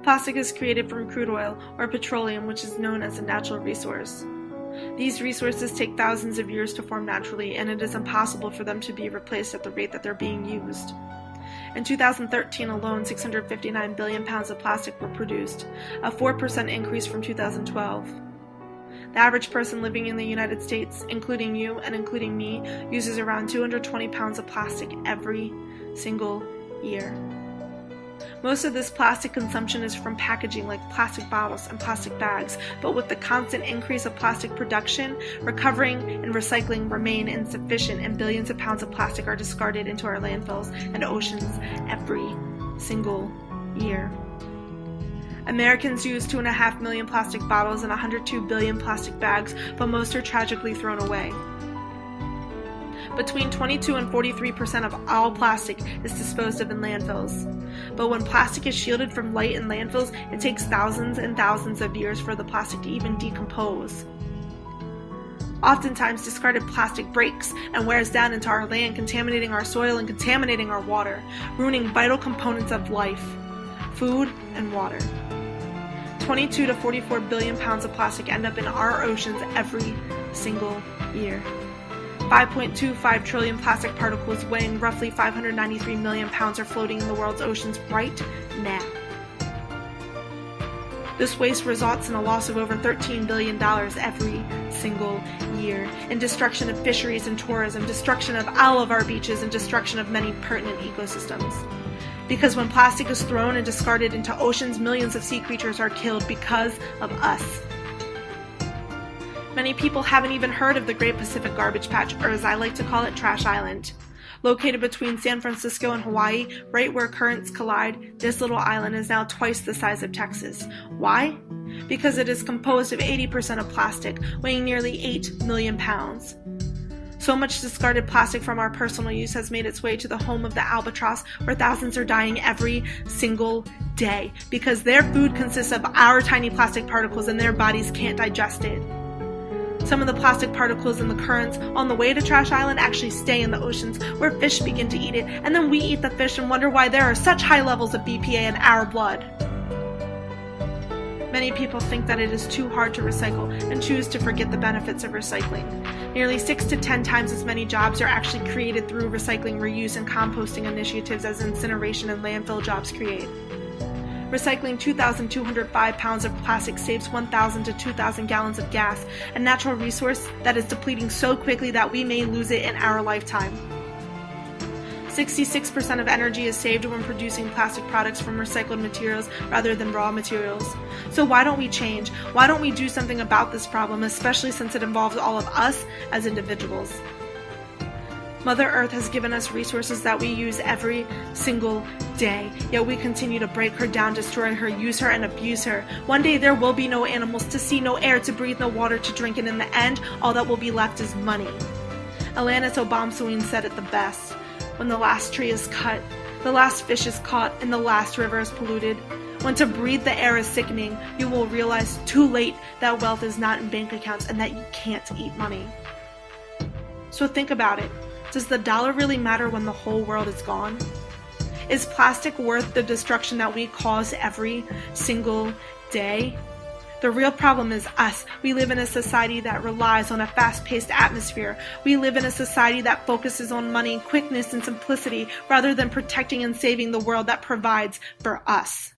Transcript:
Plastic is created from crude oil or petroleum, which is known as a natural resource. These resources take thousands of years to form naturally, and it is impossible for them to be replaced at the rate that they're being used. In 2013 alone, 659 billion pounds of plastic were produced, a 4% increase from 2012. The average person living in the United States, including you and including me, uses around 220 pounds of plastic every single year. Most of this plastic consumption is from packaging like plastic bottles and plastic bags, but with the constant increase of plastic production, recovering and recycling remain insufficient, and billions of pounds of plastic are discarded into our landfills and oceans every single year. Americans use 2.5 million plastic bottles and 102 billion plastic bags, but most are tragically thrown away. Between 22 and 43% of all plastic is disposed of in landfills. But when plastic is shielded from light in landfills, it takes thousands and thousands of years for the plastic to even decompose. Oftentimes, discarded plastic breaks and wears down into our land, contaminating our soil and contaminating our water, ruining vital components of life, food and water. 22 to 44 billion pounds of plastic end up in our oceans every single year. 5.25 trillion plastic particles weighing roughly 593 million pounds are floating in the world's oceans right now. This waste results in a loss of over $13 billion every single year, in destruction of fisheries and tourism, destruction of all of our beaches, and destruction of many pertinent ecosystems. Because when plastic is thrown and discarded into oceans, millions of sea creatures are killed because of us. Many people haven't even heard of the Great Pacific Garbage Patch, or as I like to call it, Trash Island. Located between San Francisco and Hawaii, right where currents collide, this little island is now twice the size of Texas. Why? Because it is composed of 80% of plastic, weighing nearly 8 million pounds. So much discarded plastic from our personal use has made its way to the home of the albatross, where thousands are dying every single day because their food consists of our tiny plastic particles and their bodies can't digest it. Some of the plastic particles in the currents on the way to Trash Island actually stay in the oceans, where fish begin to eat it, and then we eat the fish and wonder why there are such high levels of BPA in our blood. Many people think that it is too hard to recycle and choose to forget the benefits of recycling. Nearly 6 to 10 times as many jobs are actually created through recycling, reuse, and composting initiatives as incineration and landfill jobs create. Recycling 2,205 pounds of plastic saves 1,000 to 2,000 gallons of gas, a natural resource that is depleting so quickly that we may lose it in our lifetime. 66% of energy is saved when producing plastic products from recycled materials rather than raw materials. So why don't we change? Why don't we do something about this problem, especially since it involves all of us as individuals? Mother Earth has given us resources that we use every single day, yet we continue to break her down, destroy her, use her, and abuse her. One day there will be no animals to see, no air to breathe, no water to drink, and in the end, all that will be left is money. Alanis Obamsawin said it the best: when the last tree is cut, the last fish is caught, and the last river is polluted, when to breathe the air is sickening, you will realize too late that wealth is not in bank accounts and that you can't eat money. So think about it. Does the dollar really matter when the whole world is gone? Is plastic worth the destruction that we cause every single day? The real problem is us. We live in a society that relies on a fast-paced atmosphere. We live in a society that focuses on money, quickness, and simplicity rather than protecting and saving the world that provides for us.